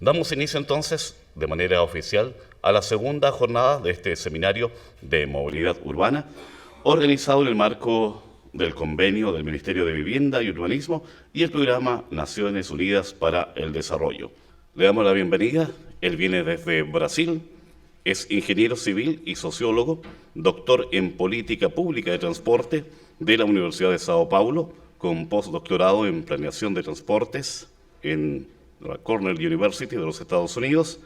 Damos inicio entonces, de manera oficial, a la segunda jornada de este seminario de movilidad urbana, organizado en el marco del convenio del Ministerio de Vivienda y Urbanismo y el programa Naciones Unidas para el Desarrollo. Le damos la bienvenida. Él viene desde Brasil, es ingeniero civil y sociólogo, doctor en política pública de transporte de la Universidad de Sao Paulo, con postdoctorado en planeación de transportes en la Cornell University de los Estados Unidos,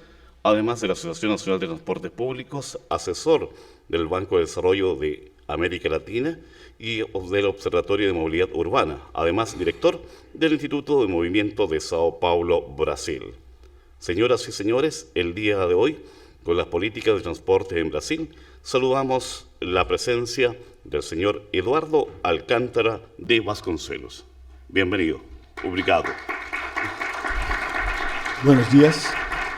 además de la Asociación Nacional de Transportes Públicos, asesor del Banco de Desarrollo de América Latina y del Observatorio de Movilidad Urbana, además director del Instituto de Movimiento de Sao Paulo, Brasil. Señoras y señores, el día de hoy, con las políticas de transporte en Brasil, saludamos la presencia del señor Eduardo Alcántara de Vasconcelos. Bienvenido. Obrigado. Buenos días.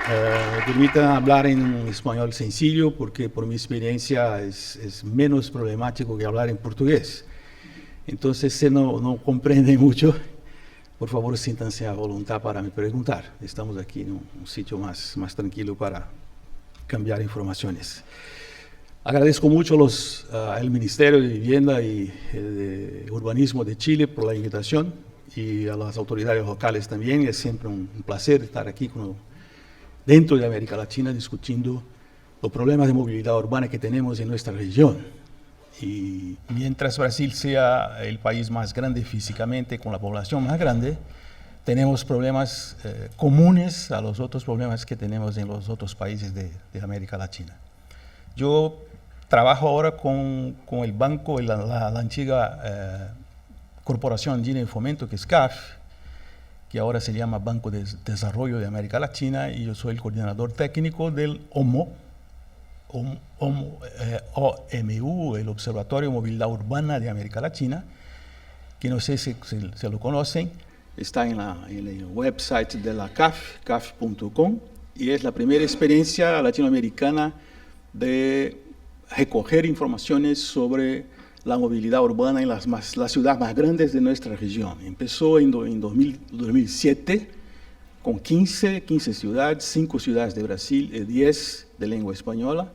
Me permita hablar en un español sencillo porque por mi experiencia es menos problemático que hablar en portugués. Entonces, si no comprende mucho, por favor, siéntanse a voluntad para me preguntar. Estamos aquí en un sitio más tranquilo para cambiar informaciones. Agradezco mucho al Ministerio de Vivienda y de Urbanismo de Chile por la invitación y a las autoridades locales también. Es siempre un placer estar aquí dentro de América Latina discutiendo los problemas de movilidad urbana que tenemos en nuestra región. Y mientras Brasil sea el país más grande físicamente, con la población más grande, tenemos problemas comunes a los otros problemas que tenemos en los otros países de América Latina. Yo trabajo ahora con el banco, la antigua Corporación Andina de Fomento, que es CAF, que ahora se llama Banco de Desarrollo de América Latina, y yo soy el coordinador técnico del OMU, el Observatorio de Movilidad Urbana de América Latina, que no sé si lo conocen, está en el website de la CAF, caf.com, y es la primera experiencia latinoamericana de recoger informaciones sobre la movilidad urbana en las ciudades más grandes de nuestra región. Empezó en 2007 con 15 ciudades, 5 ciudades de Brasil y 10 de lengua española,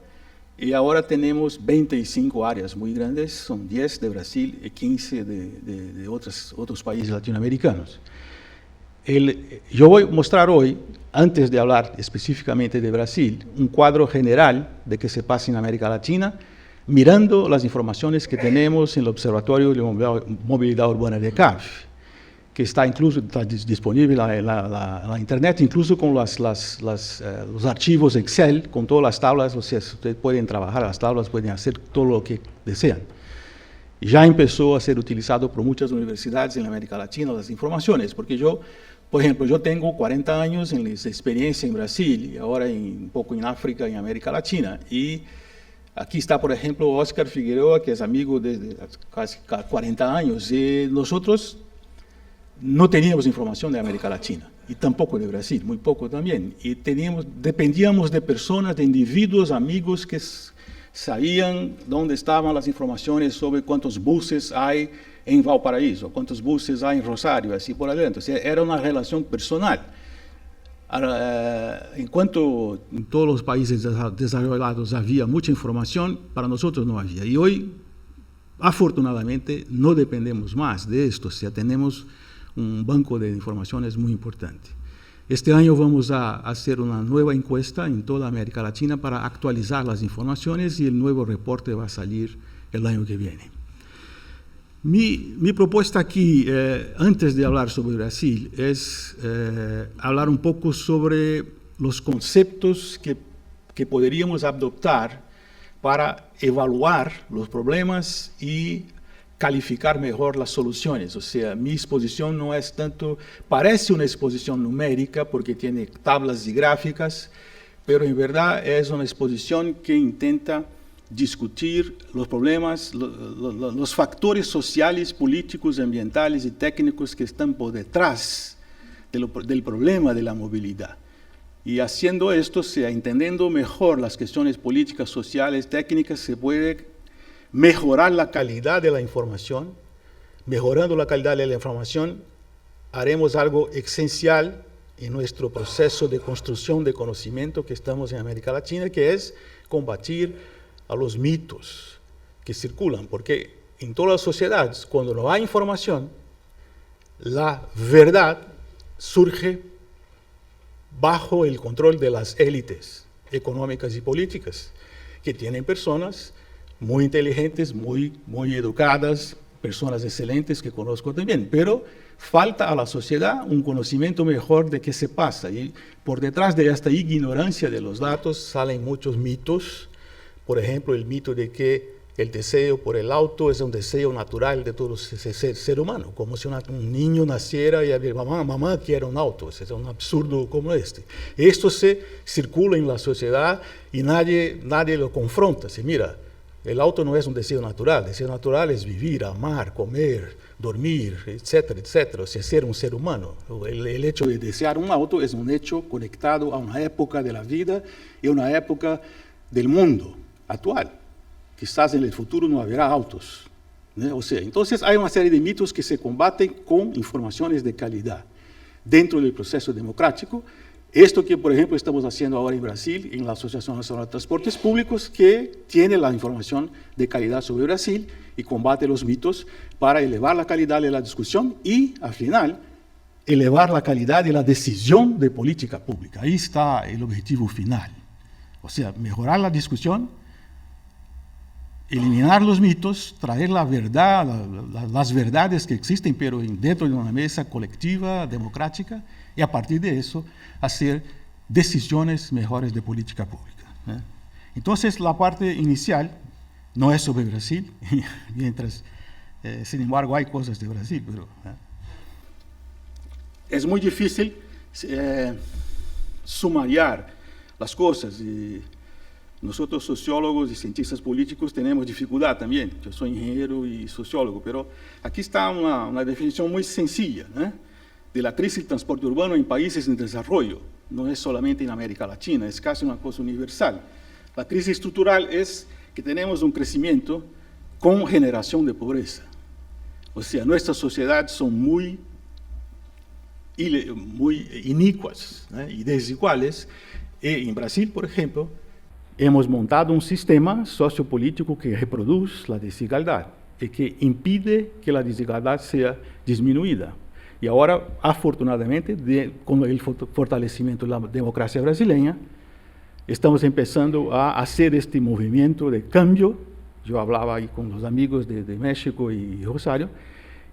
y ahora tenemos 25 áreas muy grandes, son 10 de Brasil y 15 de otros países latinoamericanos. Yo voy a mostrar hoy, antes de hablar específicamente de Brasil, un cuadro general de qué se pasa en América Latina, mirando las informaciones que tenemos en el Observatorio de Movilidad Urbana de CAF, que está disponible en la internet, incluso con los archivos Excel, con todas las tablas. O sea, ustedes pueden trabajar las tablas, pueden hacer todo lo que desean. Ya empezó a ser utilizado por muchas universidades en América Latina las informaciones, porque por ejemplo, yo tengo 40 años en experiencia en Brasil y ahora un poco en África y en América Latina. Y aquí está, por ejemplo, Oscar Figueroa, que es amigo desde casi 40 años. Y nosotros no teníamos información de América Latina y tampoco de Brasil, muy poco también. Y dependíamos de personas, de individuos, amigos que sabían dónde estaban las informaciones sobre cuántos buses hay en Valparaíso, cuántos buses hay en Rosario, así por adelante. O sea, era una relación personal. En cuanto en todos los países desarrollados había mucha información, para nosotros no había. Y hoy, afortunadamente, no dependemos más de esto. O sea, tenemos un banco de informaciones muy importante. Este año vamos a hacer una nueva encuesta en toda América Latina para actualizar las informaciones y el nuevo reporte va a salir el año que viene. Mi propuesta aquí, antes de hablar sobre Brasil, es hablar un poco sobre los conceptos que podríamos adoptar para evaluar los problemas y calificar mejor las soluciones. O sea, mi exposición no es tanto, parece una exposición numérica porque tiene tablas y gráficas, pero en verdad es una exposición que intenta discutir los problemas, los factores sociales, políticos, ambientales y técnicos que están por detrás del problema de la movilidad. Y haciendo esto, entendiendo mejor las cuestiones políticas, sociales, técnicas, se puede mejorar la calidad de la información. Mejorando la calidad de la información, haremos algo esencial en nuestro proceso de construcción de conocimiento que estamos en América Latina, que es combatir a los mitos que circulan, porque en todas las sociedades, cuando no hay información, la verdad surge bajo el control de las élites económicas y políticas, que tienen personas muy inteligentes, muy educadas, personas excelentes que conozco también, pero falta a la sociedad un conocimiento mejor de qué se pasa. Y por detrás de esta ignorancia de los datos salen muchos mitos. Por ejemplo, el mito de que el deseo por el auto es un deseo natural de todo ser humano, como si un niño naciera y diría, mamá quiere un auto. Es un absurdo como este. Esto se circula en la sociedad y nadie lo confronta. Se mira, el auto no es un deseo natural. El deseo natural es vivir, amar, comer, dormir, etcétera, etcétera. O sea, ser un ser humano. El hecho de desear un auto es un hecho conectado a una época de la vida y a una época del mundo actual. Quizás en el futuro no habrá autos. O sea, entonces hay una serie de mitos que se combaten con informaciones de calidad dentro del proceso democrático. Esto que, por ejemplo, estamos haciendo ahora en Brasil, en la Asociación Nacional de Transportes Públicos, que tiene la información de calidad sobre Brasil y combate los mitos para elevar la calidad de la discusión y, al final, elevar la calidad de la decisión de política pública. Ahí está el objetivo final. O sea, mejorar la discusión, eliminar los mitos, traer la verdad, las verdades que existen, pero dentro de una mesa colectiva, democrática, y a partir de eso hacer decisiones mejores de política pública. Entonces, la parte inicial no es sobre Brasil, mientras, sin embargo, hay cosas de Brasil, pero es muy difícil sumariar las cosas. Y nosotros, sociólogos y cientistas políticos, tenemos dificultad también. Yo soy ingeniero y sociólogo, pero aquí está una definición muy sencilla, de la crisis del transporte urbano en países en desarrollo. No es solamente en América Latina, es casi una cosa universal. La crisis estructural es que tenemos un crecimiento con generación de pobreza. O sea, nuestras sociedades son muy inicuas, y desiguales. En Brasil, por ejemplo, hemos montado un sistema sociopolítico que reproduce la desigualdad y que impide que la desigualdad sea disminuida. Y ahora, afortunadamente, con el fortalecimiento de la democracia brasileña, estamos empezando a hacer este movimiento de cambio. Yo hablaba ahí con los amigos de México y Rosario,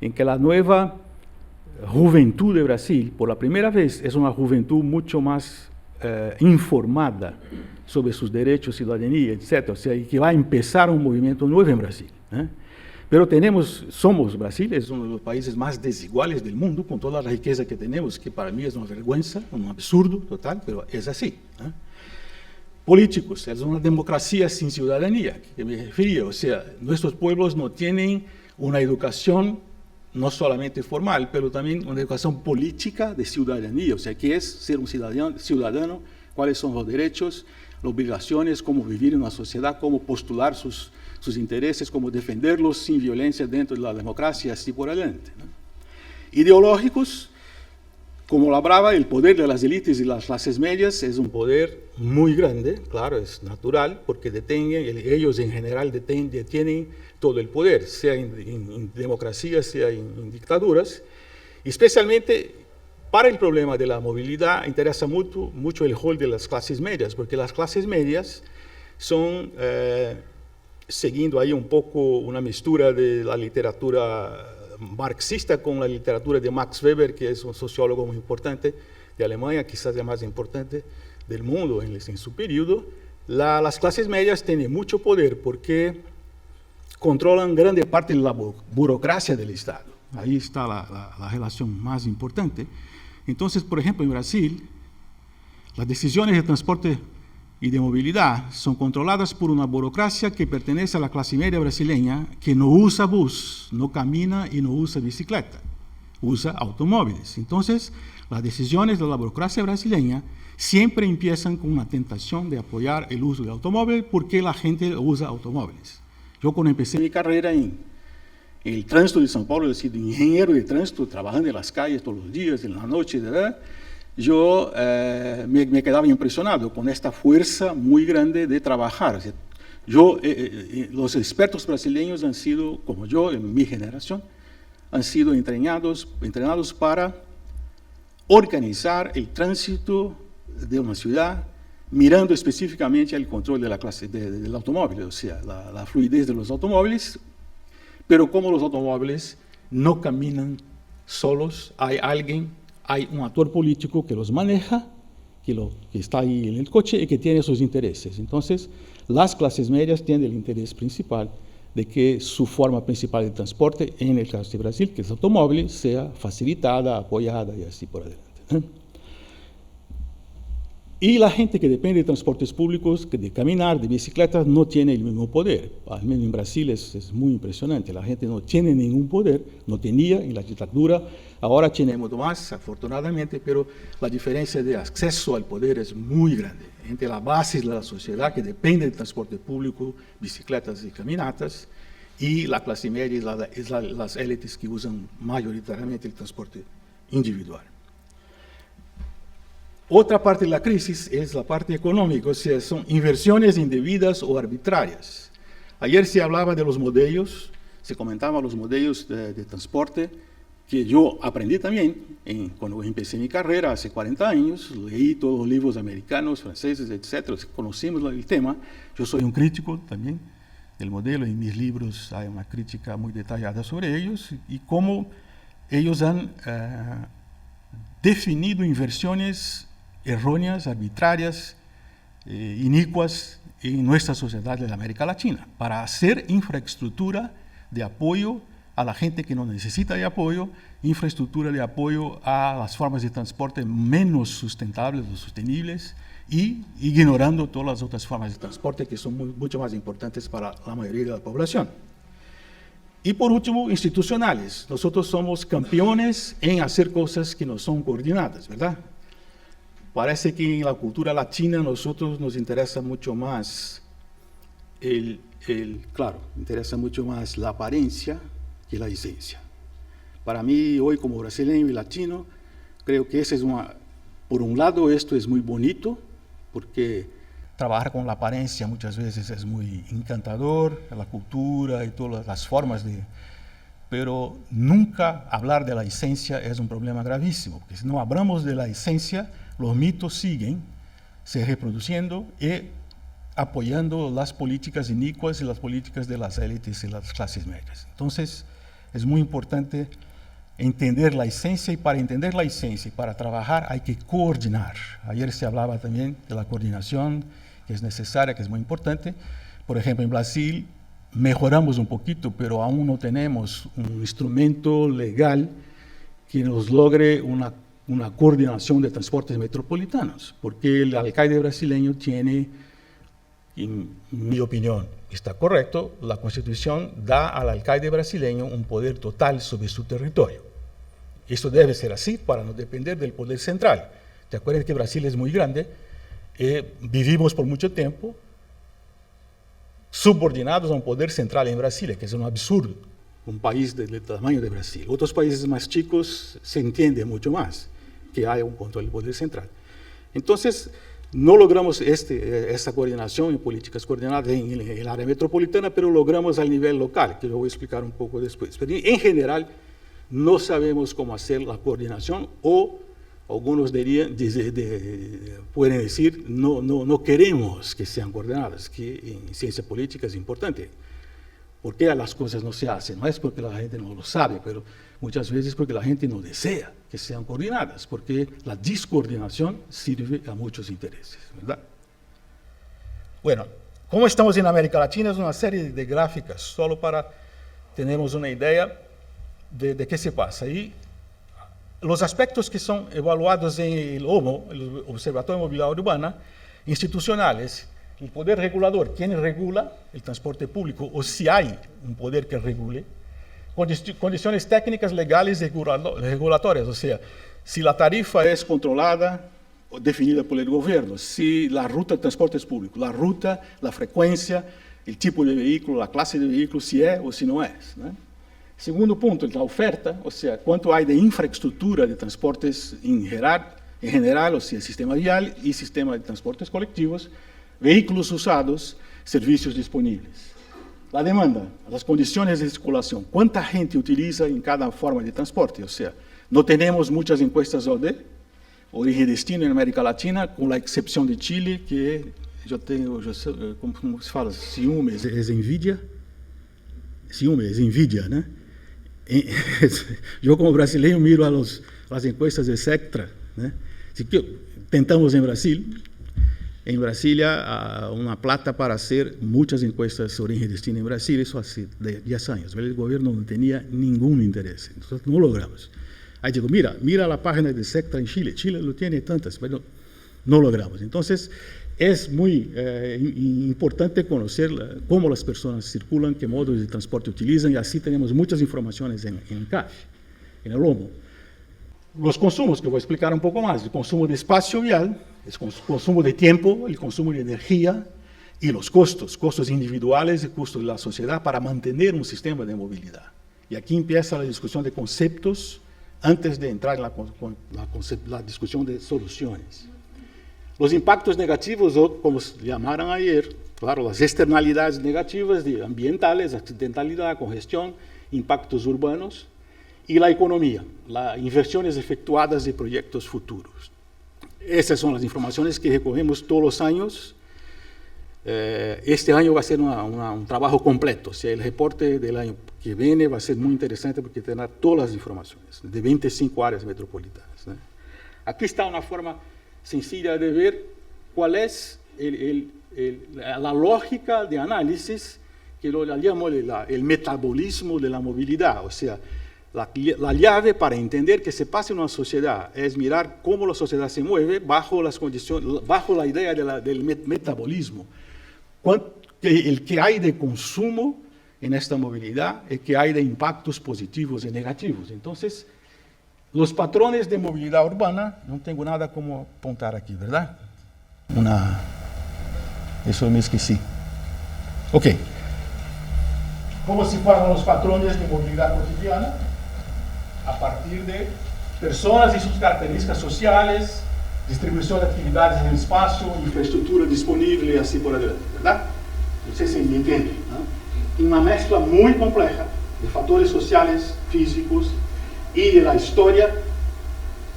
en que la nueva juventud de Brasil, por la primera vez, es una juventud mucho más informada sobre sus derechos, ciudadanía, etc. O sea, y que va a empezar un movimiento nuevo en Brasil. Pero somos Brasil, es uno de los países más desiguales del mundo, con toda la riqueza que tenemos, que para mí es una vergüenza, un absurdo total, pero es así. Políticos, es una democracia sin ciudadanía, que me refería. O sea, nuestros pueblos no tienen una educación no solamente formal, pero también una educación política de ciudadanía. O sea, ¿qué es ser un ciudadano? ¿Cuáles son los derechos, las obligaciones? ¿Cómo vivir en una sociedad? ¿Cómo postular sus intereses? ¿Cómo defenderlos sin violencia dentro de la democracia? Así por adelante. Ideológicos, como lo hablaba, el poder de las élites y las clases medias es un poder muy grande, claro, es natural, porque ellos en general detienen todo el poder, sea en democracias, sea en dictaduras. Especialmente para el problema de la movilidad interesa mucho el rol de las clases medias, porque las clases medias son, siguiendo ahí un poco una mezcla de la literatura marxista con la literatura de Max Weber, que es un sociólogo muy importante de Alemania, quizás el más importante del mundo en su periodo. Las clases medias tienen mucho poder porque controlan grande parte de la burocracia del Estado. Ahí está la relación más importante. Entonces, por ejemplo, en Brasil, las decisiones de transporte y de movilidad son controladas por una burocracia que pertenece a la clase media brasileña, que no usa bus, no camina y no usa bicicleta, usa automóviles. Entonces, las decisiones de la burocracia brasileña siempre empiezan con una tentación de apoyar el uso del automóvil porque la gente usa automóviles. Yo cuando empecé mi carrera en el tránsito de São Paulo, he sido ingeniero de tránsito, trabajando en las calles todos los días, en la noche, ¿verdad? yo me quedaba impresionado con esta fuerza muy grande de trabajar. Los expertos brasileños han sido, como yo, en mi generación, han sido entrenados para organizar el tránsito de una ciudad, mirando específicamente el control de la clase del automóvil, o sea, la fluidez de los automóviles, pero como los automóviles no caminan solos, hay un actor político que los maneja, que está ahí en el coche y que tiene sus intereses. Entonces, las clases medias tienen el interés principal de que su forma principal de transporte, en el caso de Brasil, que es el automóvil, sea facilitada, apoyada y así por adelante. Y la gente que depende de transportes públicos, de caminar, de bicicletas, no tiene el mismo poder. Al menos en Brasil es muy impresionante. La gente no tiene ningún poder, no tenía en la dictadura. Ahora tenemos más, afortunadamente, pero la diferencia de acceso al poder es muy grande entre la base de la sociedad que depende del transporte público, bicicletas y caminatas, y la clase media y las élites que usan mayoritariamente el transporte individual. Otra parte de la crisis es la parte económica, o sea, son inversiones indebidas o arbitrarias. Ayer se hablaba de los modelos, se comentaban los modelos de transporte, que yo aprendí también cuando empecé mi carrera hace 40 años, leí todos los libros americanos, franceses, etc., conocimos el tema. Yo soy un crítico también del modelo, en mis libros hay una crítica muy detallada sobre ellos y cómo ellos han definido inversiones erróneas, arbitrarias, inicuas en nuestra sociedad de la América Latina, para hacer infraestructura de apoyo a la gente que no necesita de apoyo, infraestructura de apoyo a las formas de transporte menos sustentables o sostenibles, y ignorando todas las otras formas de transporte que son mucho más importantes para la mayoría de la población. Y por último, institucionales. Nosotros somos campeones en hacer cosas que no son coordinadas, ¿verdad? Parece que en la cultura latina a nosotros nos interesa mucho más interesa mucho más la apariencia que la esencia. Para mí, hoy como brasileño y latino, creo que por un lado esto es muy bonito, porque trabajar con la apariencia muchas veces es muy encantador, la cultura y todas las formas pero nunca hablar de la esencia es un problema gravísimo, porque si no hablamos de la esencia, los mitos siguen se reproduciendo y apoyando las políticas inicuas y las políticas de las élites y las clases medias. Entonces, es muy importante entender la esencia, y para entender la esencia y para trabajar hay que coordinar. Ayer se hablaba también de la coordinación, que es necesaria, que es muy importante. Por ejemplo, en Brasil mejoramos un poquito, pero aún no tenemos un instrumento legal que nos logre una coordinación de transportes metropolitanos, porque el alcalde brasileño tiene, en mi opinión, está correcto, la Constitución da al alcalde brasileño un poder total sobre su territorio. Esto debe ser así para no depender del poder central. ¿Te acuerdas que Brasil es muy grande? Vivimos por mucho tiempo subordinados a un poder central en Brasilia, que es un absurdo, un país del tamaño de Brasil. Otros países más chicos se entiende mucho más que haya un control del poder central. Entonces, no logramos esta coordinación en políticas coordinadas en el área metropolitana, pero logramos al nivel local, que lo voy a explicar un poco después. Pero en general, no sabemos cómo hacer la coordinación, o algunos pueden decir, no queremos que sean coordinadas, que en ciencia política es importante. ¿Por qué las cosas no se hacen? No es porque la gente no lo sabe, pero muchas veces porque la gente no desea que sean coordinadas, porque la discoordinación sirve a muchos intereses, ¿verdad? Bueno, ¿cómo estamos en América Latina? Es una serie de gráficas, solo para tenernos una idea de qué se pasa. Y los aspectos que son evaluados en el OMO, el Observatorio de Movilidad Urbana, institucionales, el poder regulador, ¿quién regula el transporte público? O si hay un poder que regule. Condiciones técnicas, legales y regulatorias, o sea, si la tarifa es controlada o definida por el gobierno, si la ruta de transportes públicos, la ruta, la frecuencia, el tipo de vehículo, la clase de vehículo, si es o si no es, ¿no? Segundo punto, la oferta, o sea, cuánto hay de infraestructura de transportes en geral, en general, o sea, sistema vial y sistema de transportes colectivos, vehículos usados, servicios disponibles. La demanda, las condiciones de circulación, cuánta gente utiliza en cada forma de transporte, o sea, no tenemos muchas encuestas OD, origen y destino en América Latina, con la excepción de Chile, que yo tengo, ¿cómo se fala? Ciúme, es envidia. Ciúme, es envidia, ¿no? Yo como brasileño miro a las encuestas de Sectra, ¿no? Así que tentamos en Brasil. En Brasilia, una plata para hacer muchas encuestas sobre origen y destino en Brasil, eso hace 10 años. El gobierno no tenía ningún interés, entonces no logramos. Ahí digo, mira la página de Sectra en Chile. Chile lo tiene tantas, pero no logramos. Entonces, es muy importante conocer cómo las personas circulan, qué modos de transporte utilizan, y así tenemos muchas informaciones en el CAF, en el lomo. Los consumos, que voy a explicar un poco más, el consumo de espacio vial, el consumo de tiempo, el consumo de energía y los costos individuales y costos de la sociedad para mantener un sistema de movilidad. Y aquí empieza la discusión de conceptos antes de entrar en la discusión de soluciones. Los impactos negativos, o como se llamaron ayer, claro, las externalidades negativas ambientales, accidentalidad, congestión, impactos urbanos, y la economía, las inversiones efectuadas de proyectos futuros. Esas son las informaciones que recogemos todos los años. Este año va a ser un trabajo completo, o sea, el reporte del año que viene va a ser muy interesante porque tendrá todas las informaciones de 25 áreas metropolitanas, ¿no? Aquí está una forma sencilla de ver cuál es la lógica de análisis que lo llamo el metabolismo de la movilidad, o sea, la llave para entender que se pasa en una sociedad es mirar cómo la sociedad se mueve bajo las condiciones, bajo la idea del metabolismo. El que hay de consumo en esta movilidad, el que hay de impactos positivos y negativos. Entonces, los patrones de movilidad urbana, no tengo nada como apuntar aquí, ¿verdad? Eso me esquecí. Ok. ¿Cómo se forman los patrones de movilidad cotidiana? A partir de personas y sus características sociales, distribución de actividades en el espacio, infraestructura disponible y así por adelante, ¿verdad? No sé si me entienden, ¿no? Una mezcla muy compleja de factores sociales, físicos y de la historia.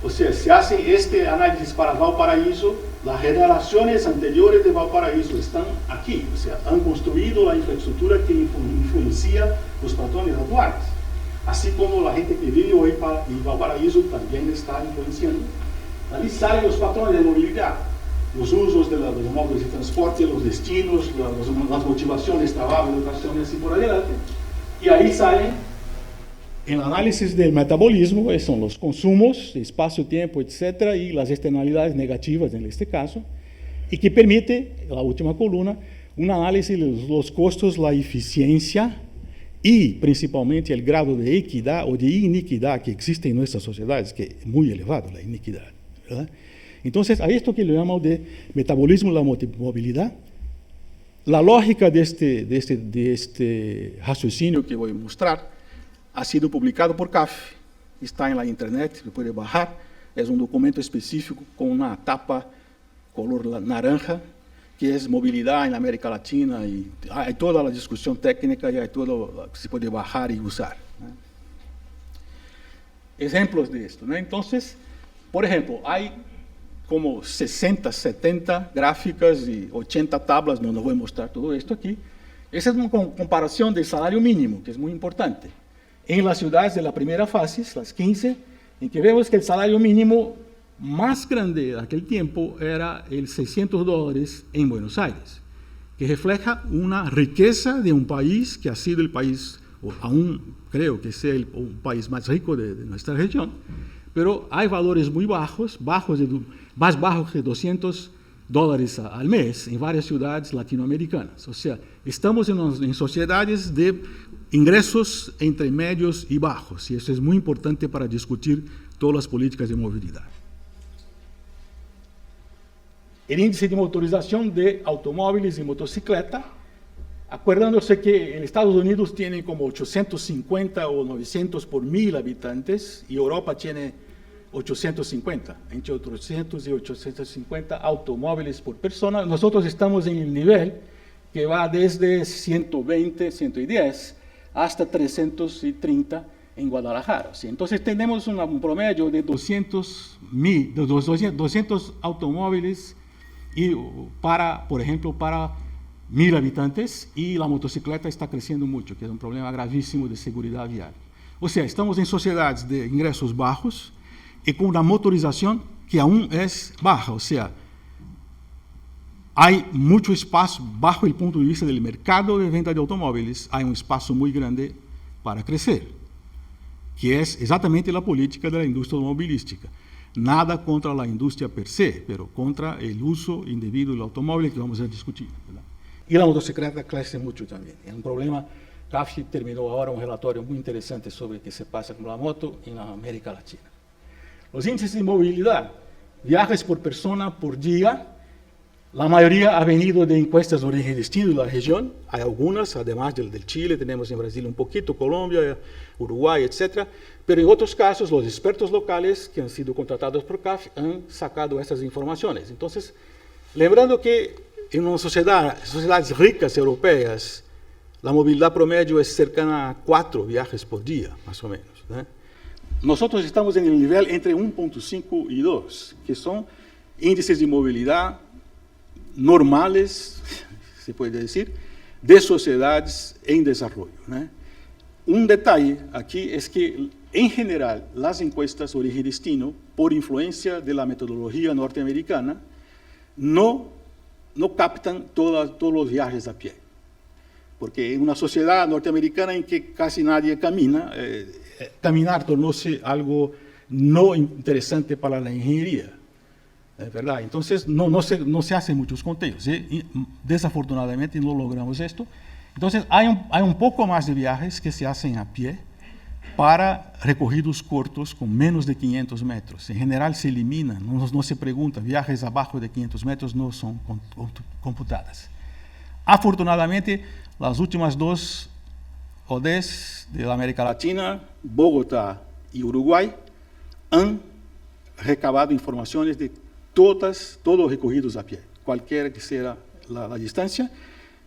O sea, se hace este análisis para Valparaíso, las generaciones anteriores de Valparaíso están aquí, o sea, han construido la infraestructura que influencia los patrones actuales. Así como la gente que vive hoy en Valparaíso también está influenciando. Ahí salen los patrones de movilidad, los usos de los modos de transporte, los destinos, las motivaciones, trabajo, educación y así por adelante. Y ahí salen, en el análisis del metabolismo, son los consumos, espacio, tiempo, etcétera, y las externalidades negativas en este caso, y que permite, la última columna, un análisis de los costos, la eficiencia, y principalmente el grado de equidad o de iniquidad que existe en nuestras sociedades, que es muy elevado la iniquidad, ¿verdad? Entonces, a esto que le llamamos de metabolismo de la movilidad, la lógica de este raciocinio que voy a mostrar ha sido publicado por CAF, está en la internet, lo puede bajar, es un documento específico con una tapa color naranja, que es movilidad en la América Latina, y hay toda la discusión técnica y hay todo lo que se puede bajar y usar, ¿no? Ejemplos de esto, ¿no? Entonces, por ejemplo, hay como 60, 70 gráficas y 80 tablas, no voy a mostrar todo esto aquí. Esa es una comparación del salario mínimo, que es muy importante. En las ciudades de la primera fase, las 15, en que vemos que el salario mínimo más grande de aquel tiempo era el $600 en Buenos Aires, que refleja una riqueza de un país que ha sido el país, o aún creo que sea el país más rico de nuestra región, pero hay valores muy bajos, más bajos que $200 al mes en varias ciudades latinoamericanas. O sea, estamos en sociedades de ingresos entre medios y bajos, y eso es muy importante para discutir todas las políticas de movilidad. El índice de motorización de automóviles y motocicleta, acordándose que en Estados Unidos tiene como 850 o 900 por 1000 habitantes y Europa tiene 850, entre 800 y 850 automóviles por persona. Nosotros estamos en el nivel que va desde 120, 110 hasta 330 en Guadalajara. ¿Sí? Entonces tenemos un promedio de 200 automóviles y por ejemplo, para 1000 habitantes, y la motocicleta está creciendo mucho, que es un problema gravísimo de seguridad vial. O sea, estamos en sociedades de ingresos bajos y con una motorización que aún es baja. O sea, hay mucho espacio, bajo el punto de vista del mercado de venta de automóviles, hay un espacio muy grande para crecer, que es exactamente la política de la industria automovilística. Nada contra la industria per se, pero contra el uso indebido del automóvil, que vamos a discutir, ¿verdad? Y la motocicleta crece mucho también. Es un problema. CAFE terminó ahora un relatorio muy interesante sobre qué se pasa con la moto en América Latina. Los índices de movilidad, viajes por persona por día, la mayoría ha venido de encuestas de origen y destino de la región. Hay algunas, además del Chile, tenemos en Brasil un poquito, Colombia, Uruguay, etc. Pero en otros casos, los expertos locales que han sido contratados por CAFE han sacado estas informaciones. Entonces, lembrando que en una sociedades ricas europeas, la movilidad promedio es cercana a 4 viajes por día, más o menos, ¿eh? Nosotros estamos en el nivel entre 1.5 y 2, que son índices de movilidad normales, se puede decir, de sociedades en desarrollo, ¿eh? Un detalle aquí es que, en general, las encuestas origen-destino, por influencia de la metodología norteamericana, no captan todos los viajes a pie. Porque en una sociedad norteamericana en que casi nadie camina, caminar tornóse algo no interesante para la ingeniería, ¿verdad? Entonces no se hacen muchos conteos, ¿eh? Y desafortunadamente no logramos esto. Entonces hay un poco más de viajes que se hacen a pie para recorridos cortos con menos de 500 metros. En general se eliminan, no se pregunta, viajes abajo de 500 metros no son computadas. Afortunadamente, las últimas 2 ODS de la América Latina, Bogotá y Uruguay, han recabado informaciones de todos los recorridos a pie, cualquiera que sea la distancia,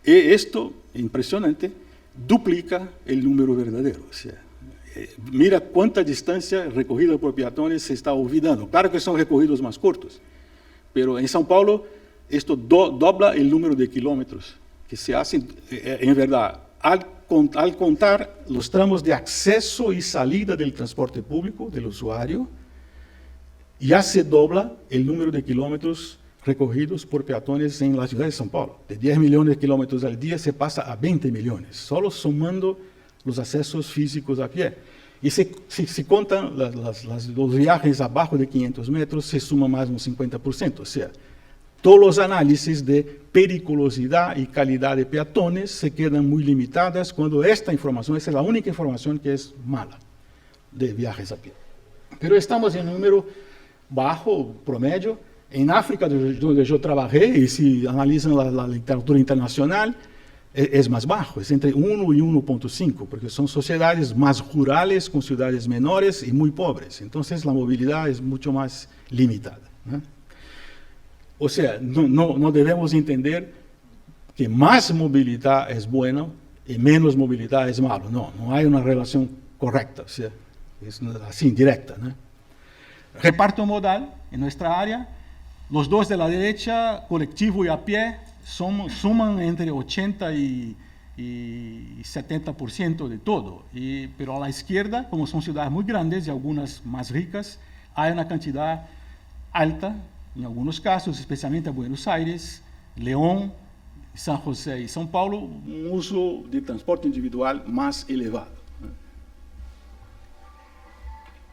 y esto, impresionante, duplica el número verdadero. O sea, mira cuánta distancia recorrida por peatones se está olvidando. Claro que son recorridos más cortos, pero en São Paulo esto dobla el número de kilómetros que se hacen, en verdad, al contar los tramos de acceso y salida del transporte público del usuario, ya se dobla el número de kilómetros recorridos por peatones en la ciudad de São Paulo. De 10 millones de kilómetros al día se pasa a 20 millones, solo sumando los accesos físicos a pie. Y si contan los viajes abajo de 500 metros, se suma más de un 50%. O sea, todos los análisis de periculosidad y calidad de peatones se quedan muy limitadas cuando esta información es la única información que es mala de viajes a pie. Pero estamos en un número bajo, promedio. En África, donde yo trabajé, y si analizan la literatura internacional, es más bajo, es entre 1 y 1.5, porque son sociedades más rurales, con ciudades menores y muy pobres. Entonces la movilidad es mucho más limitada, ¿eh? O sea, no debemos entender que más movilidad es bueno y menos movilidad es malo. No hay una relación correcta, o sea, es así, directa, ¿no? Reparto modal en nuestra área. Los dos de la derecha, colectivo y a pie, suman entre 80 y 70% de todo. Pero a la izquierda, como son ciudades muy grandes y algunas más ricas, hay una cantidad alta, en algunos casos, especialmente en Buenos Aires, León, San José y São Paulo, un uso de transporte individual más elevado.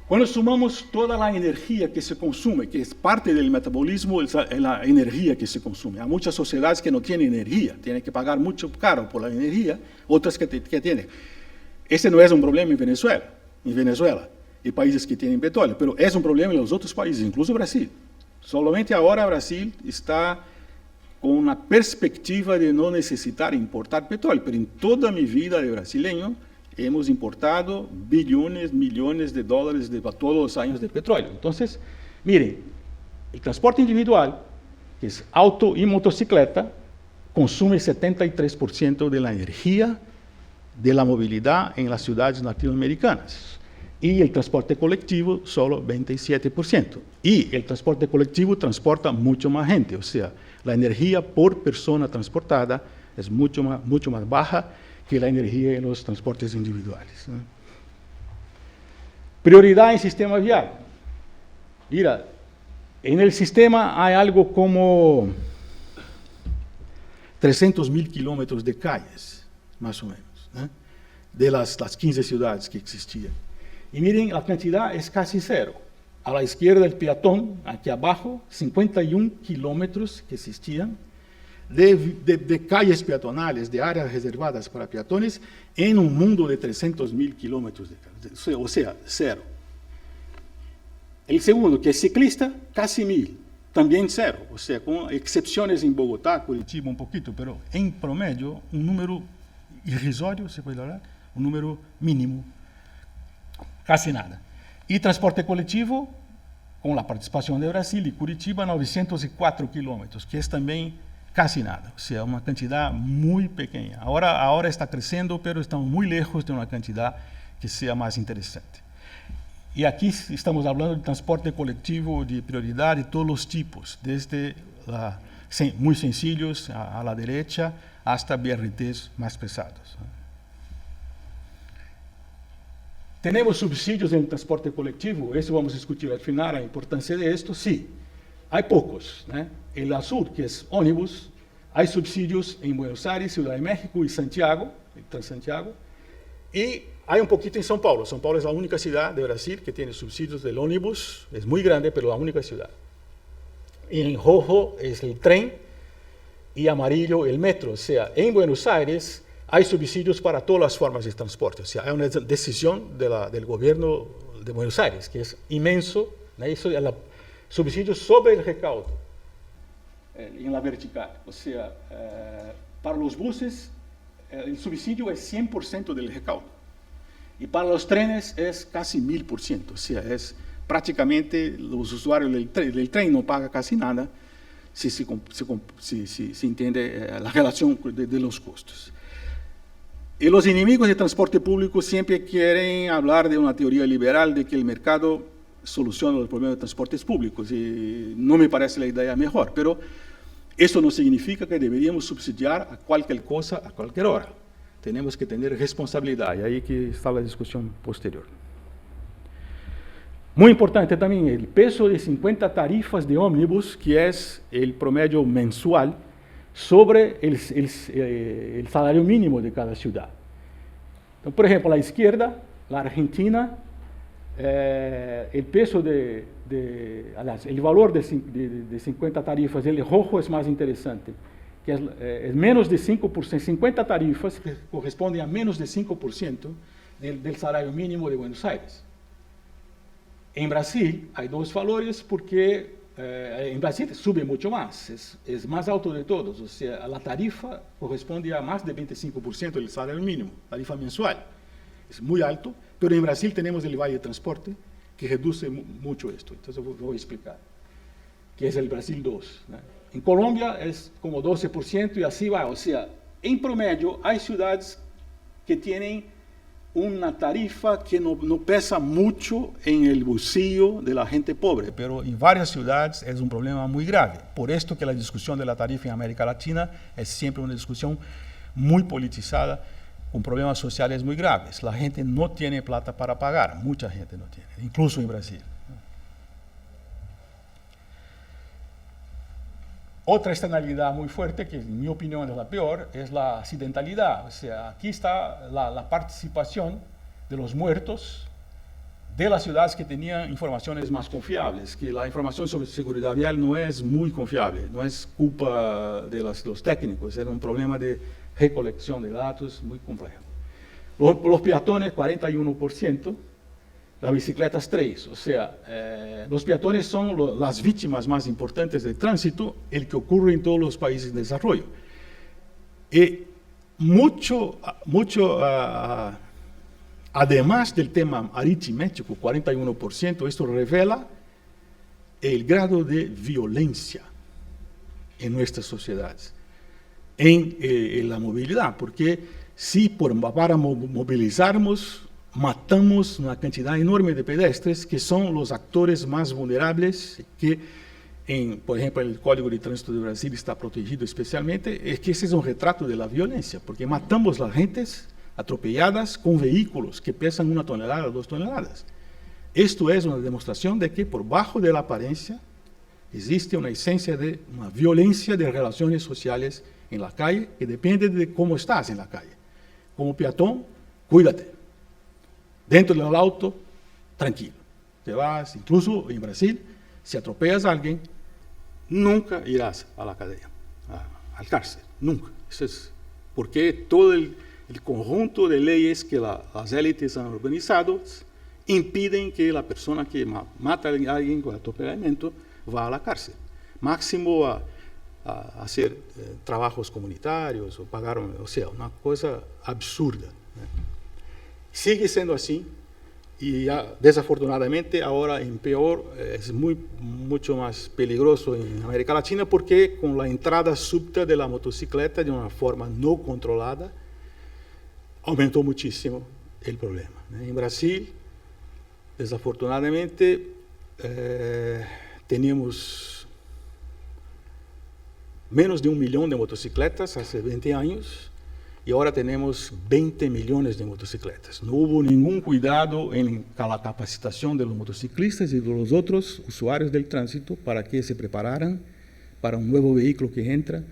Cuando sumamos toda la energía que se consume, que es parte del metabolismo, es la energía que se consume. Hay muchas sociedades que no tienen energía, tienen que pagar mucho caro por la energía, otras que tienen. Ese no es un problema en Venezuela y países que tienen petróleo, pero es un problema en los otros países, incluso Brasil. Solamente ahora Brasil está con una perspectiva de no necesitar importar petróleo, pero en toda mi vida de brasileño, hemos importado billones, millones de dólares todos los años de petróleo. Entonces, miren, el transporte individual, que es auto y motocicleta, consume 73% de la energía de la movilidad en las ciudades latinoamericanas. Y el transporte colectivo solo 27%. Y el transporte colectivo transporta mucho más gente, o sea, la energía por persona transportada es mucho más baja que la energía en los transportes individuales. Prioridad en sistema vial. Mira, en el sistema hay algo como 300.000 kilómetros de calles, más o menos, de las 15 ciudades que existían. Y miren, la cantidad es casi cero. A la izquierda el peatón, aquí abajo, 51 kilómetros que existían de calles peatonales, de áreas reservadas para peatones, en un mundo de 300.000 kilómetros, o sea, cero. El segundo, que es ciclista, casi 1.000, también cero, o sea, con excepciones en Bogotá, Curitiba un poquito, pero en promedio, un número irrisorio, se puede hablar, un número mínimo, casi nada. Y transporte colectivo, con la participación de Brasil y Curitiba, 904 kilómetros, que es también casi nada, o sea, una cantidad muy pequeña. Ahora está creciendo, pero estamos muy lejos de una cantidad que sea más interesante. Y aquí estamos hablando de transporte colectivo de prioridad de todos los tipos, desde muy sencillos a la derecha hasta BRTs más pesados. ¿Tenemos subsidios en el transporte colectivo? Eso vamos a discutir al final, la importancia de esto. Sí, hay pocos. El azul, que es ómnibus, hay subsidios en Buenos Aires, Ciudad de México y Santiago, el Transantiago, y hay un poquito en São Paulo. São Paulo es la única ciudad de Brasil que tiene subsidios del ómnibus, es muy grande, pero la única ciudad. Y en rojo es el tren y amarillo el metro, o sea, en Buenos Aires hay subsidios para todas las formas de transporte, o sea, hay una decisión del gobierno de Buenos Aires, que es inmenso, eso es subsidios sobre el recaudo, en la vertical, o sea, para los buses el subsidio es 100% del recaudo, y para los trenes es casi 1000%, o sea, es prácticamente los usuarios del tren no pagan casi nada, si se entiende la relación de los costos. Y los enemigos del transporte público siempre quieren hablar de una teoría liberal de que el mercado soluciona los problemas de transportes públicos, y no me parece la idea mejor, pero eso no significa que deberíamos subsidiar a cualquier cosa a cualquier hora. Tenemos que tener responsabilidad, y ahí que está la discusión posterior. Muy importante también el peso de 50 tarifas de ómnibus, que es el promedio mensual, sobre el salario mínimo de cada ciudad. Entonces, por ejemplo, a la izquierda, la Argentina, el peso el valor de 50 tarifas, el rojo es más interesante, que es menos de 5%, 50 tarifas que corresponden a menos de 5% del salario mínimo de Buenos Aires. En Brasil hay dos valores porque en Brasil sube mucho más, es más alto de todos, o sea, la tarifa corresponde a más de 25% del salario mínimo, tarifa mensual. Es muy alto, pero en Brasil tenemos el Vale de Transporte, que reduce mucho esto. Entonces voy a explicar, que es el Brasil 2. En Colombia es como 12% y así va. O sea, en promedio hay ciudades que tienen una tarifa que no pesa mucho en el bolsillo de la gente pobre. Pero en varias ciudades es un problema muy grave. Por esto que la discusión de la tarifa en América Latina es siempre una discusión muy politizada, con problemas sociales muy graves. La gente no tiene plata para pagar, mucha gente no tiene, incluso en Brasil. Otra externalidad muy fuerte, que en mi opinión es la peor, es la accidentalidad. O sea, aquí está la participación de los muertos de las ciudades que tenían informaciones más confiables, que la información sobre seguridad vial no es muy confiable, no es culpa de los técnicos, es un problema de recolección de datos muy complejo. Los peatones, 41%, las bicicletas 3%, o sea, los peatones son las víctimas más importantes del tránsito, el que ocurre en todos los países de desarrollo. Y además del tema aritmético, 41%, esto revela el grado de violencia en nuestras sociedades, en la movilidad, porque si para movilizarnos matamos una cantidad enorme de pedestres que son los actores más vulnerables que, por ejemplo, el Código de Tránsito de Brasil está protegido especialmente, es que ese es un retrato de la violencia, porque matamos a las gentes atropelladas con vehículos que pesan 1 tonelada o 2 toneladas. Esto es una demostración de que por bajo de la apariencia existe una esencia de una violencia de relaciones sociales en la calle que depende de cómo estás en la calle. Como peatón, cuídate. Dentro del auto, tranquilo. Te vas, incluso en Brasil, si atropellas a alguien, nunca irás a la cadena, al cárcel, nunca. Eso es porque todo el conjunto de leyes que las élites han organizado impiden que la persona que mata a alguien con atropellamiento va a la cárcel. Máximo a hacer trabajos comunitarios o pagar, o sea, una cosa absurda. Sigue siendo así y desafortunadamente ahora en peor, es mucho más peligroso en América Latina porque con la entrada súbita de la motocicleta de una forma no controlada aumentó muchísimo el problema. En Brasil, desafortunadamente, teníamos menos de 1 millón de motocicletas hace 20 años y ahora tenemos 20 millones de motocicletas. No hubo ningún cuidado en la capacitación de los motociclistas y de los otros usuarios del tránsito para que se prepararan para un nuevo vehículo que entra,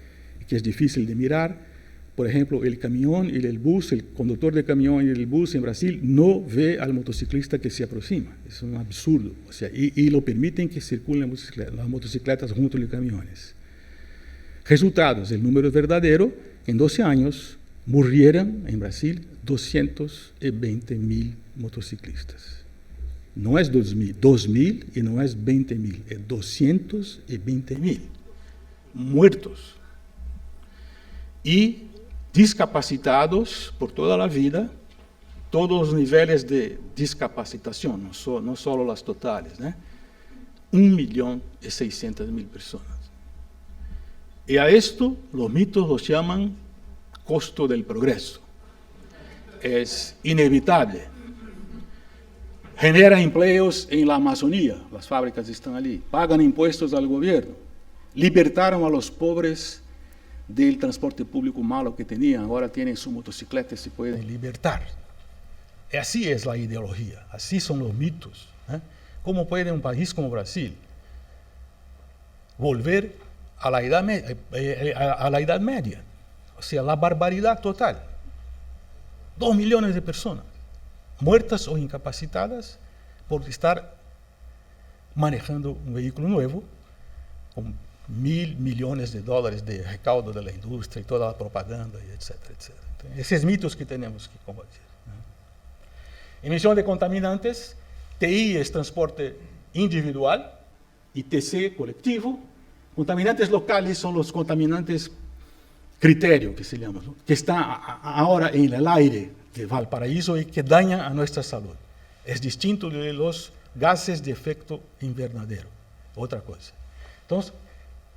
que es difícil de mirar. Por ejemplo, el camión y el bus, el conductor del camión y el bus en Brasil no ve al motociclista que se aproxima. Es un absurdo. O sea, y lo permiten que circulen las motocicletas junto a los camiones. Resultados, el número verdadero, en 12 años murieron en Brasil 220.000 motociclistas. No es 2.000 y no es 20.000, es 220.000 muertos. Y discapacitados por toda la vida, todos los niveles de discapacitación, no solo las totales, ¿eh? 1.600.000 personas. Y a esto los mitos los llaman costo del progreso. Es inevitable. Genera empleos en la Amazonía, las fábricas están allí, pagan impuestos al gobierno, libertaron a los pobres del transporte público malo que tenían, ahora tienen su motocicleta y se pueden libertar. Así es la ideología, así son los mitos. ¿Eh? ¿Cómo puede un país como Brasil volver a la Edad Media? O sea, la barbaridad total. 2 millones de personas muertas o incapacitadas por estar manejando un vehículo nuevo con $1.000 millones de recaudo de la industria y toda la propaganda, y etcétera, etcétera. Esos mitos que tenemos que combatir. Emisión de contaminantes, TI es transporte individual y TC colectivo. Contaminantes locales son los contaminantes criterio, que se llama, ¿no? Que está ahora en el aire de Valparaíso y que dañan a nuestra salud. Es distinto de los gases de efecto invernadero, otra cosa. Entonces,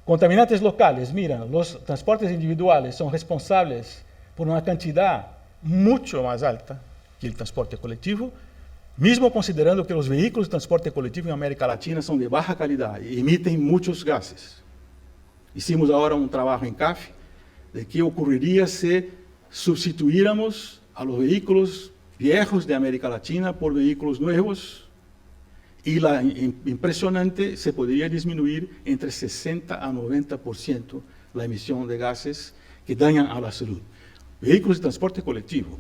contaminantes locales, mira, los transportes individuales son responsables por una cantidad mucho más alta que el transporte colectivo, mismo considerando que los vehículos de transporte colectivo en América Latina son de baja calidad y emiten muchos gases. Hicimos ahora un trabajo en CAF de qué ocurriría si sustituyéramos a los vehículos viejos de América Latina por vehículos nuevos, y impresionante, se podría disminuir entre 60 a 90% la emisión de gases que dañan a la salud. Vehículos de transporte colectivo,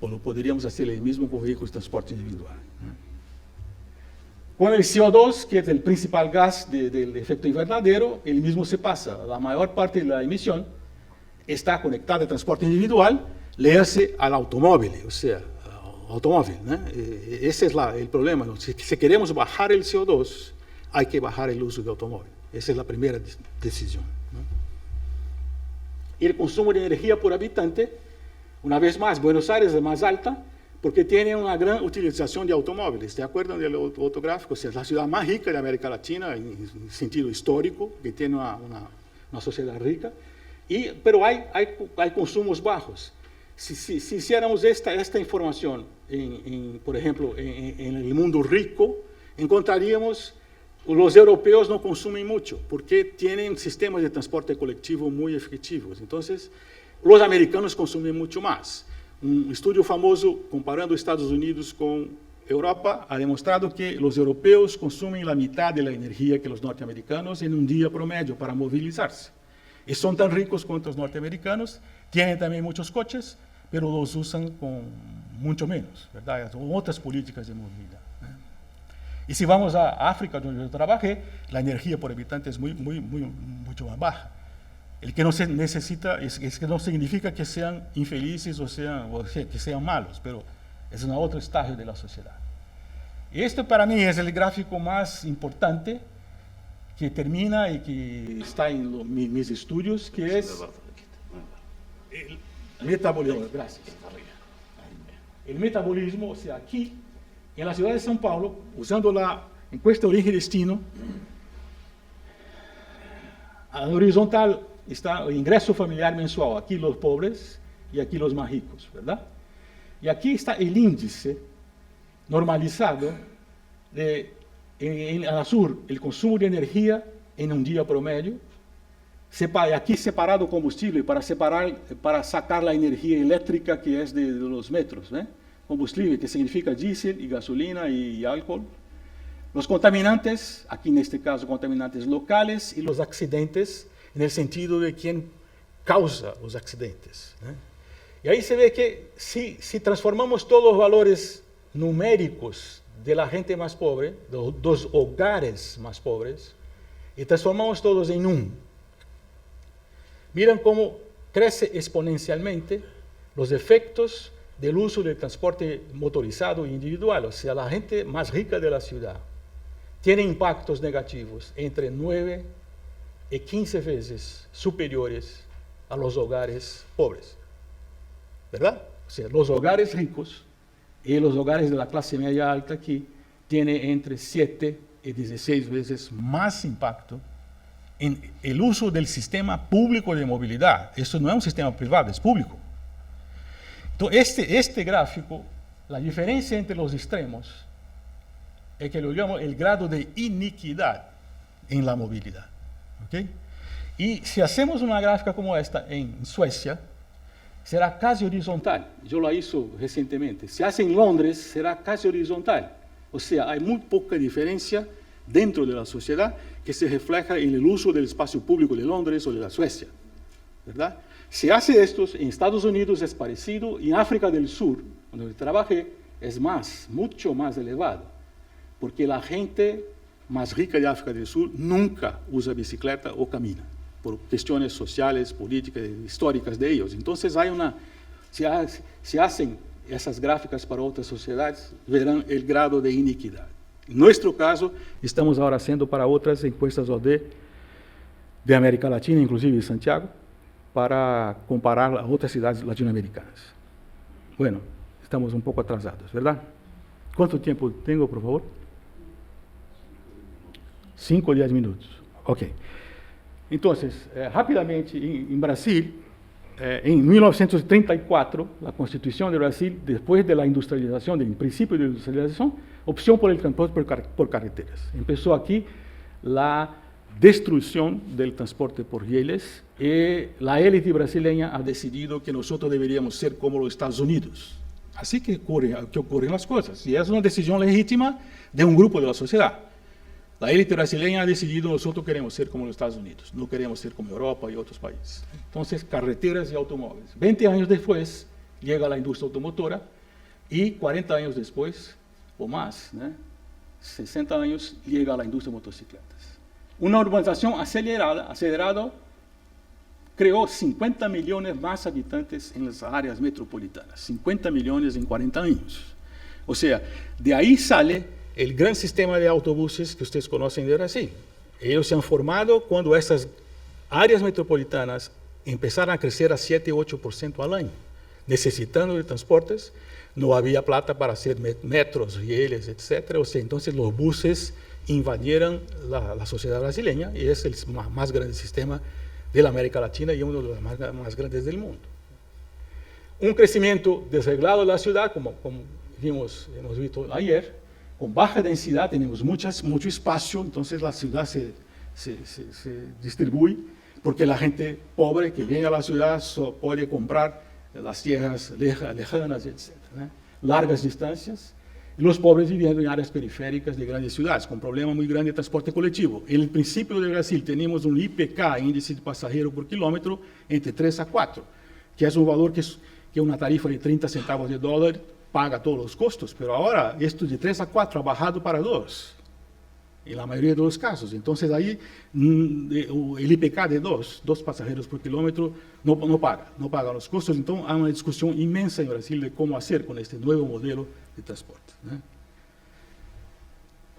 o lo podríamos hacer el mismo con vehículos de transporte individual. Con el CO2, que es el principal gas del efecto invernadero, el mismo se pasa. La mayor parte de la emisión está conectada al transporte individual, le hace al automóvil, o sea, automóvil, ¿no? Ese es el problema, ¿no? Si queremos bajar el CO2, hay que bajar el uso del automóvil. Esa es la primera decisión, ¿no? Y el consumo de energía por habitante, una vez más, Buenos Aires es más alta, porque tiene una gran utilización de automóviles. ¿Se acuerdan del otro gráfico? O sea, es la ciudad más rica de América Latina en sentido histórico, que tiene una sociedad rica, pero hay consumos bajos. Si hiciéramos esta información, por ejemplo, en el mundo rico, encontraríamos los europeos no consumen mucho, porque tienen sistemas de transporte colectivo muy efectivos. Entonces, los americanos consumen mucho más. Un estudio famoso comparando Estados Unidos con Europa ha demostrado que los europeos consumen la mitad de la energía que los norteamericanos en un día promedio para movilizarse. Y son tan ricos cuanto los norteamericanos, tienen también muchos coches, pero los usan con mucho menos, ¿verdad? Son otras políticas de movilidad. Y si vamos a África, donde yo trabajé, la energía por habitante es mucho más baja. El que no se necesita, es que no significa que sean infelices o que sean malos, pero es un otro estadio de la sociedad. Y esto para mí es el gráfico más importante que termina y que está en mis estudios, que es el metabolismo. Gracias. El metabolismo, o sea, aquí, en la ciudad de São Paulo, usando la encuesta origen-destino, a la horizontal está el ingreso familiar mensual, aquí los pobres y aquí los más ricos, ¿verdad? Y aquí está el índice normalizado en azul, el consumo de energía en un día promedio, aquí separado combustible para sacar la energía eléctrica que es de los metros, ¿eh? Combustible, que significa diésel y gasolina y alcohol. Los contaminantes, aquí en este caso contaminantes locales, y los accidentes, en el sentido de quién causa los accidentes, ¿eh? Y ahí se ve que si transformamos todos los valores numéricos de la gente más pobre, de los hogares más pobres, y transformamos todos en un, miran cómo crece exponencialmente los efectos del uso del transporte motorizado e individual. O sea, la gente más rica de la ciudad tiene impactos negativos entre 9 y 15 veces superiores a los hogares pobres, ¿verdad? O sea, los hogares ricos y los hogares de la clase media alta aquí tienen entre 7 y 16 veces más impacto en el uso del sistema público de movilidad. Esto no es un sistema privado, es público. Entonces, este gráfico, la diferencia entre los extremos es que lo llamo el grado de iniquidad en la movilidad. ¿Okay? Y si hacemos una gráfica como esta en Suecia, será casi horizontal. Yo la hice recientemente. Si hace en Londres, será casi horizontal. O sea, hay muy poca diferencia dentro de la sociedad que se refleja en el uso del espacio público de Londres o de la Suecia, ¿verdad? Si hace esto en Estados Unidos es parecido, y en África del Sur, donde trabajé, es mucho más elevado, porque la gente más rica de África del Sur nunca usa bicicleta o camina, por cuestiones sociales, políticas, históricas de ellos. Entonces si hacen esas gráficas para otras sociedades, verán el grado de iniquidad. En nuestro caso, estamos ahora haciendo para otras encuestas OD de América Latina, inclusive de Santiago, para comparar a otras ciudades latinoamericanas. Bueno, estamos un poco atrasados, ¿verdad? ¿Cuánto tiempo tengo, por favor? 5 o 10 minutos. Ok. Entonces, rápidamente, en Brasil, en 1934, la Constitución de Brasil, después de la industrialización, del principio de la industrialización, opción por el transporte por carreteras. Empezó aquí la destrucción del transporte por rieles y la élite brasileña ha decidido que nosotros deberíamos ser como los Estados Unidos. Así que ocurren las cosas. Y es una decisión legítima de un grupo de la sociedad. La élite brasileña ha decidido nosotros queremos ser como los Estados Unidos, no queremos ser como Europa y otros países. Entonces, carreteras y automóviles. 20 años después llega la industria automotora y 40 años después, o más, 60 años, llega la industria de motocicletas. Una urbanización acelerada creó 50 millones más habitantes en las áreas metropolitanas, 50 millones en 40 años. O sea, de ahí sale el gran sistema de autobuses que ustedes conocen de Brasil. Ellos se han formado cuando estas áreas metropolitanas empezaron a crecer a 7 y 8% al año. necesitando de transportes, no había plata para hacer metros, rieles, etc. O sea, entonces los buses invadieron la sociedad brasileña y es el más grande sistema de la América Latina y uno de los más grandes del mundo. Un crecimiento desreglado de la ciudad, como hemos visto ayer, con baja densidad, tenemos mucho espacio, entonces la ciudad se distribuye, porque la gente pobre que viene a la ciudad puede comprar las tierras lejanas, etc., largas distancias, y los pobres viviendo en áreas periféricas de grandes ciudades, con problema muy grande de transporte colectivo. En el principio de Brasil tenemos un IPK, índice de pasajero por kilómetro, entre 3 a 4, que es un valor que una tarifa de 30 centavos de dólar paga todos los costos, pero ahora esto de 3 a 4 ha bajado para 2, en la mayoría de los casos. Entonces ahí el IPK de 2 pasajeros por kilómetro no paga los costos. Entonces hay una discusión inmensa en Brasil de cómo hacer con este nuevo modelo de transporte.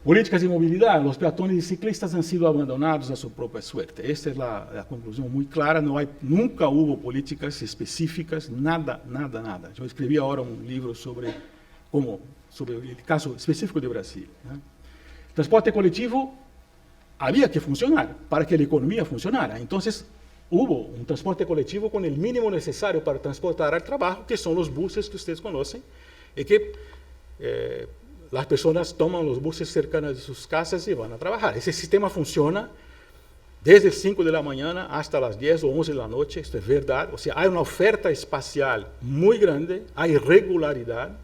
Políticas de movilidad, los peatones y ciclistas han sido abandonados a su propia suerte. Esta es la conclusión muy clara, nunca hubo políticas específicas, nada. Yo escribí ahora un libro sobre el caso específico de Brasil. Transporte colectivo había que funcionar para que la economía funcionara. Entonces hubo un transporte colectivo con el mínimo necesario para transportar al trabajo, que son los buses que ustedes conocen, y que las personas toman los buses cercanos de sus casas y van a trabajar. Ese sistema funciona desde 5 de la mañana hasta las 10 o 11 de la noche, esto es verdad. O sea, hay una oferta espacial muy grande, hay regularidad,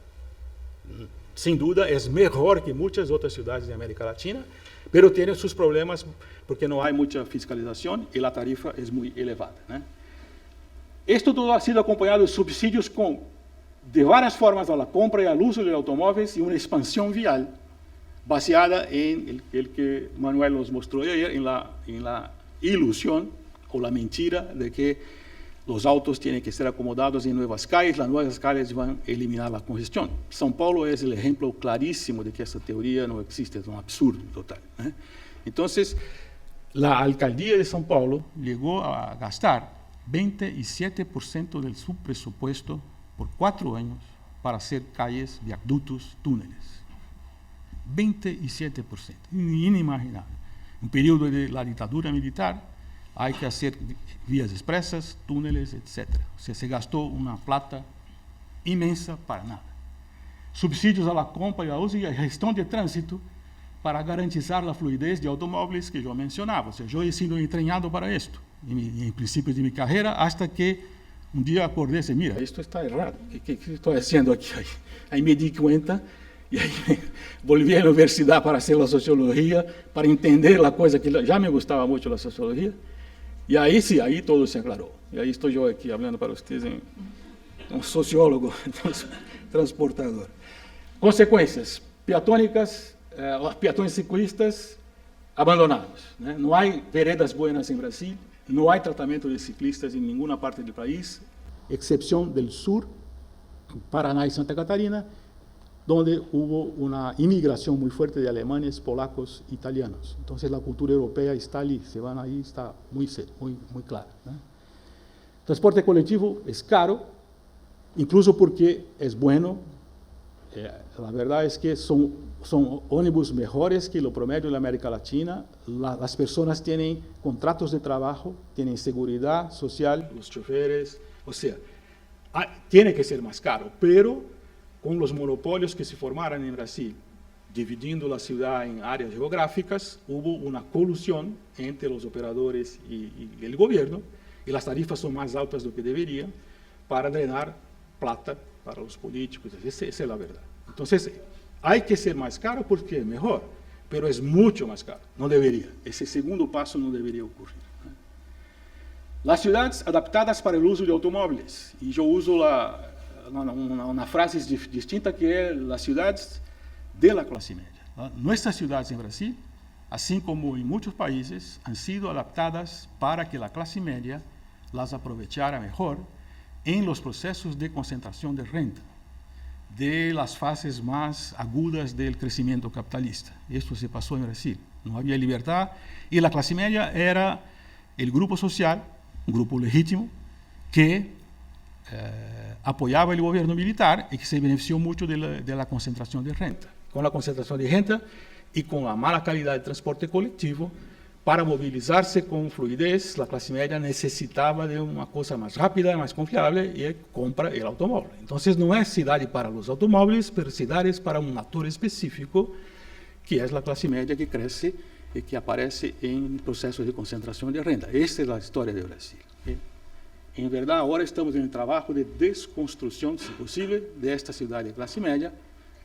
sin duda es mejor que muchas otras ciudades de América Latina, pero tiene sus problemas porque no hay mucha fiscalización y la tarifa es muy elevada. Esto todo ha sido acompañado de subsidios de varias formas a la compra y al uso de automóviles y una expansión vial baseada en el que Manuel nos mostró ayer, en la ilusión o la mentira de que los autos tienen que ser acomodados en nuevas calles, las nuevas calles van a eliminar la congestión. São Paulo es el ejemplo clarísimo de que esa teoría no existe, es un absurdo total. Entonces, la alcaldía de São Paulo llegó a gastar 27% de su presupuesto por 4 años para hacer calles, viaductos, túneles. 27%, inimaginable. En periodo de la dictadura militar, hay que hacer vías expresas, túneles, etc. O sea, se gastó una plata inmensa para nada. Subsidios a la compra y al uso y a gestión de tránsito para garantizar la fluidez de automóviles que yo mencionaba. O sea, yo he sido entrenado para esto, en principios de mi carrera, hasta que un día acordé y dije, mira, esto está errado, ¿qué estoy haciendo aquí? Ahí me di cuenta y ahí volví a la universidad para hacer la sociología, para entender la cosa que ya me gustaba mucho la sociología. Y ahí sí, ahí todo se aclaró. Y ahí estoy yo aquí hablando para ustedes, un sociólogo, transportador. Consecuencias peatónicas, los peatones ciclistas abandonados. No hay veredas buenas en Brasil, no hay tratamiento de ciclistas en ninguna parte del país, excepción del sur, Paraná y Santa Catarina, donde hubo una inmigración muy fuerte de alemanes, polacos, italianos. Entonces la cultura europea está allí, se van ahí, está muy clara. Transporte colectivo es caro, incluso porque es bueno. La verdad es que son ómnibus mejores que lo promedio de la América Latina. Las personas tienen contratos de trabajo, tienen seguridad social, los choferes, o sea, tiene que ser más caro, pero con los monopolios que se formaron en Brasil, dividiendo la ciudad en áreas geográficas, hubo una colusión entre los operadores y el gobierno, y las tarifas son más altas de lo que deberían, para drenar plata para los políticos. Esa es la verdad. Entonces, hay que ser más caro porque es mejor, pero es mucho más caro. No debería. Ese segundo paso no debería ocurrir. Las ciudades adaptadas para el uso de automóviles. Y yo uso una frase distinta que es las ciudades de la clase media. Nuestras ciudades en Brasil, así como en muchos países, han sido adaptadas para que la clase media las aprovechara mejor en los procesos de concentración de renta, de las fases más agudas del crecimiento capitalista. Esto se pasó en Brasil. No había libertad y la clase media era el grupo social, un grupo legítimo, que apoyaba el gobierno militar y que se benefició mucho de la concentración de renta. Con la concentración de renta y con la mala calidad del transporte colectivo, para movilizarse con fluidez, la clase media necesitaba de una cosa más rápida, más confiable, y compra el automóvil. Entonces, no es ciudad para los automóviles, pero ciudades para un actor específico, que es la clase media que crece y que aparece en procesos de concentración de renta. Esta es la historia de Brasil. En verdad, ahora estamos en el trabajo de desconstrucción, si posible, de esta ciudad de clase media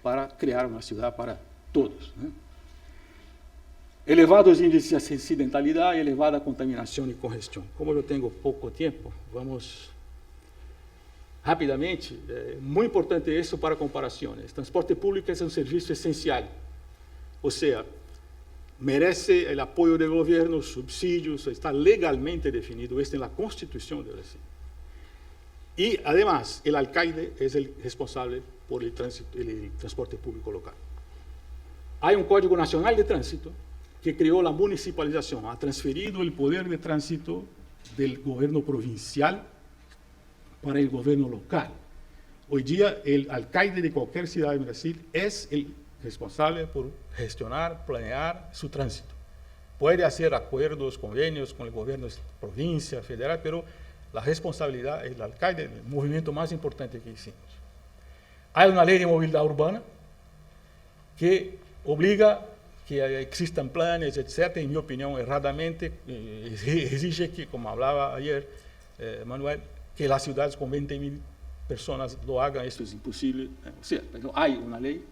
para crear una ciudad para todos. Elevados índices de accidentalidad y elevada contaminación y congestión. Como yo tengo poco tiempo, vamos rápidamente. Muy importante eso para comparaciones. Transporte público es un servicio esencial. O sea, merece el apoyo del gobierno, subsidios, está legalmente definido esto en la Constitución de Brasil. Y además, el alcalde es el responsable por el transporte público local. Hay un Código Nacional de Tránsito que creó la municipalización, ha transferido el poder de tránsito del gobierno provincial para el gobierno local. Hoy día, el alcalde de cualquier ciudad de Brasil es el responsable por gestionar, planear su tránsito. Puede hacer acuerdos, convenios con el gobierno de provincia, federal, pero la responsabilidad es del alcalde, el movimiento más importante que hicimos. Hay una ley de movilidad urbana que obliga que existan planes, etc., en mi opinión, erradamente, exige que, como hablaba ayer Manuel, que las ciudades con 20.000 personas lo hagan. Esto es imposible. O sea, pero hay una ley.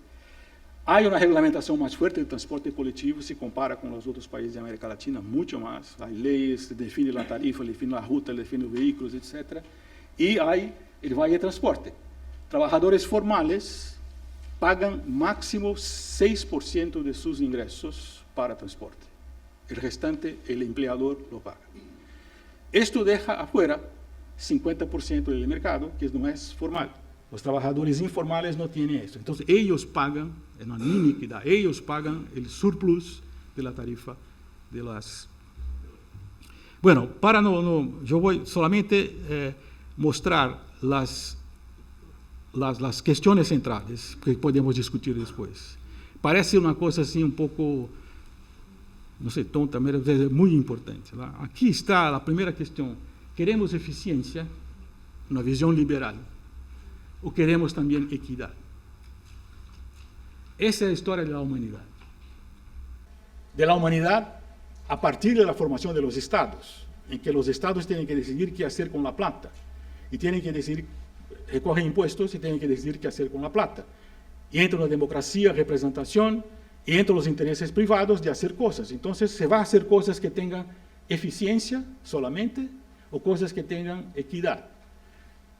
Hay una reglamentación más fuerte del transporte colectivo, se compara con los otros países de América Latina, mucho más. Hay leyes, define la tarifa, define la ruta, define los vehículos, etc. Y hay el valle de transporte. Trabajadores formales pagan máximo 6% de sus ingresos para transporte. El restante, el empleador lo paga. Esto deja afuera 50% del mercado, que no es formal. Los trabajadores informales no tienen esto. Entonces, ellos pagan, en una iniquidad, ellos pagan el surplus de la tarifa de las... Bueno, yo voy solamente mostrar las cuestiones centrales que podemos discutir después. Parece una cosa así un poco, no sé, tonta, pero es muy importante. Aquí está la primera cuestión. ¿Queremos eficiencia, una visión liberal, o queremos también equidad? Esa es la historia de la humanidad. De la humanidad a partir de la formación de los estados, en que los estados tienen que decidir qué hacer con la plata, y tienen que decidir, recogen impuestos y tienen que decidir qué hacer con la plata. Y entra la democracia, representación, y entran los intereses privados de hacer cosas. Entonces, se va a hacer cosas que tengan eficiencia solamente, o cosas que tengan equidad.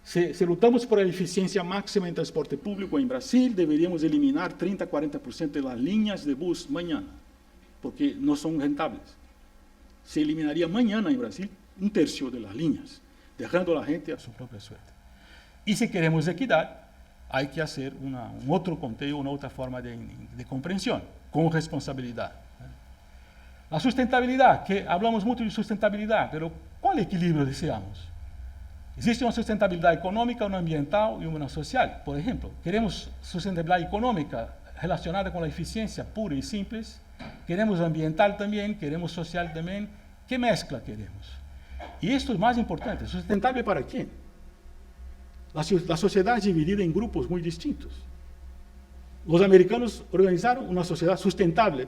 Si lutamos por la eficiencia máxima en transporte público en Brasil, deberíamos eliminar 30-40% de las líneas de bus mañana, porque no son rentables. Se eliminaría mañana en Brasil 1/3 de las líneas, dejando a la gente a su propia suerte. Y si queremos equidad, hay que hacer un otro conteo, una otra forma de comprensión, con responsabilidad. La sustentabilidad, que hablamos mucho de sustentabilidad, pero ¿cuál equilibrio deseamos? Existe una sustentabilidad económica, una ambiental y una social. Por ejemplo, queremos sustentabilidad económica relacionada con la eficiencia pura y simple. Queremos ambiental también, queremos social también. ¿Qué mezcla queremos? Y esto es más importante. ¿Sustentable para quién? La sociedad es dividida en grupos muy distintos. Los americanos organizaron una sociedad sustentable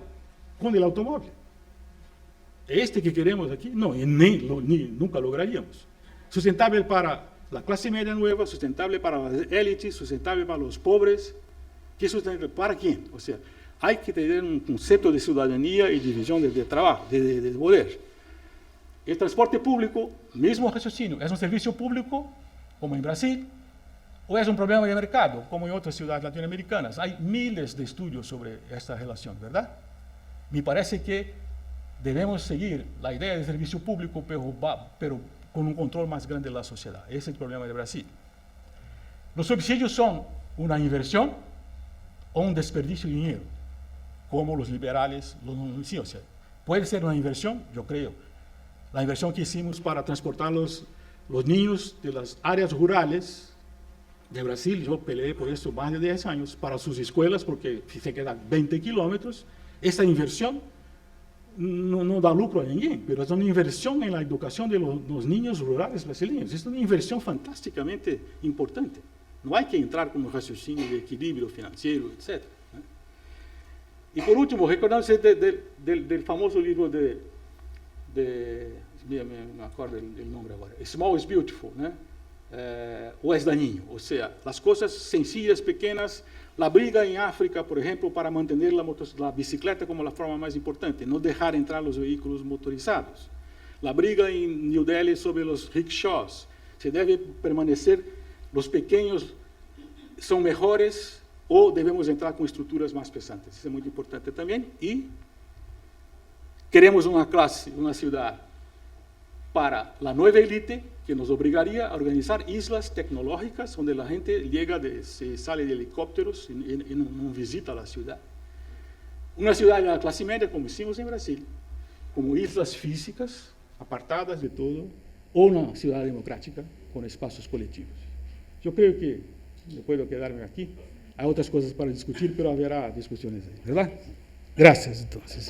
con el automóvil. Este que queremos aquí, no, nunca lograríamos. Sustentable para la clase media nueva, sustentable para las élites, sustentable para los pobres. ¿Qué es sustentable para quién? O sea, hay que tener un concepto de ciudadanía y división de trabajo, de poder. El transporte público, mismo raciocinio, ¿es un servicio público, como en Brasil, o es un problema de mercado, como en otras ciudades latinoamericanas? Hay miles de estudios sobre esta relación, ¿verdad? Me parece que debemos seguir la idea de servicio público, pero con un control más grande de la sociedad. Ese es el problema de Brasil. Los subsidios son una inversión o un desperdicio de dinero, como los liberales lo denuncian. O sea, puede ser una inversión, yo creo. La inversión que hicimos para transportar los los niños de las áreas rurales de Brasil, yo peleé por esto más de 10 años, para sus escuelas, porque si se quedan 20 kilómetros, esta inversión no da lucro a ninguém, pero es una inversión en la educación de los niños rurales brasileños. Es una inversión fantásticamente importante. No hay que entrar con un raciocinio de equilibrio financiero, etc. Y por último, recordándose del famoso libro me acuerdo el nombre ahora, Small is Beautiful, ¿no? O es dañino, o sea, las cosas sencillas, pequeñas, la briga en África, por ejemplo, para mantener la bicicleta como la forma más importante, no dejar entrar los vehículos motorizados. La briga en New Delhi sobre los rickshaws, se debe permanecer, los pequeños son mejores o debemos entrar con estructuras más pesantes. Eso es muy importante también. Y queremos una clase, una ciudad para la nueva élite que nos obligaría a organizar islas tecnológicas donde la gente llega, se sale de helicópteros y no visita la ciudad. Una ciudad de la clase media, como hicimos en Brasil, como islas físicas, apartadas de todo, o una ciudad democrática con espacios colectivos. Yo creo que yo puedo quedarme aquí. Hay otras cosas para discutir, pero habrá discusiones ahí, ¿verdad? Gracias, entonces.